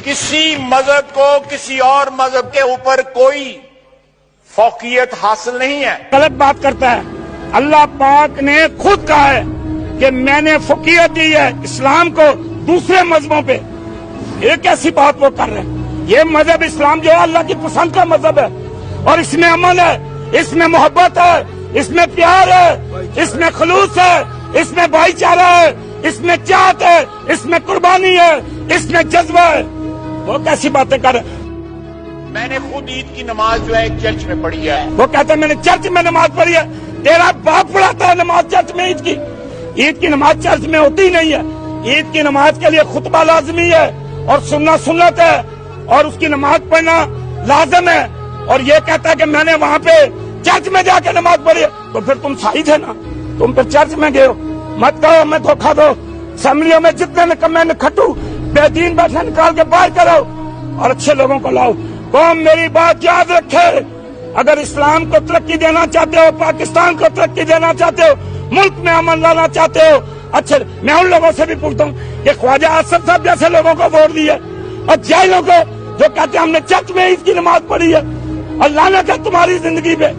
کسی مذہب کو کسی اور مذہب کے اوپر کوئی فوقیت حاصل نہیں ہے. غلط بات کرتا ہے. اللہ پاک نے خود کہا ہے کہ میں نے فوقیت دی ہے اسلام کو دوسرے مذہبوں پہ. ایک ایسی بات وہ کر رہے ہیں. یہ مذہب اسلام جو ہے اللہ کی پسند کا مذہب ہے اور اس میں امن ہے, اس میں محبت ہے, اس میں پیار ہے, اس میں خلوص ہے, اس میں بھائی چارہ ہے, اس میں چاہت ہے, اس میں قربانی ہے, اس میں جذبہ ہے. وہ کیسی باتیں کر رہے ہیں. میں نے خود عید کی نماز جو ہے ایک چرچ میں پڑھی ہے. وہ کہتے ہیں میں نے چرچ میں نماز پڑھی ہے. تیرا باپ پڑھاتا ہے نماز چرچ میں. عید کی نماز چرچ میں ہوتی ہی نہیں ہے. عید کی نماز کے لیے خطبہ لازمی ہے اور سننا سنت ہے اور اس کی نماز پڑھنا لازم ہے. اور یہ کہتا ہے کہ میں نے وہاں پہ چرچ میں جا کے نماز پڑھی ہے. تو پھر تم صحیح تھے نا, تم پھر چرچ میں گئے ہو. مت کہو میں دھوکھا دو. اسمبلیوں میں جتنے میں کھٹو بے دین بیٹھے نکال کے باہر کرو اور اچھے لوگوں کو لاؤ. قوم میری بات یاد رکھے, اگر اسلام کو ترقی دینا چاہتے ہو, پاکستان کو ترقی دینا چاہتے ہو, ملک میں امن لانا چاہتے ہو, اچھے میں ان لوگوں سے بھی پوچھتا ہوں کہ خواجہ آصف صاحب جیسے لوگوں کو ووٹ دیے اور جائلوں کو جو کہتے ہیں ہم نے چرچ میں عید کی نماز پڑھی ہے, اور لعنت ہے تمہاری زندگی پہ.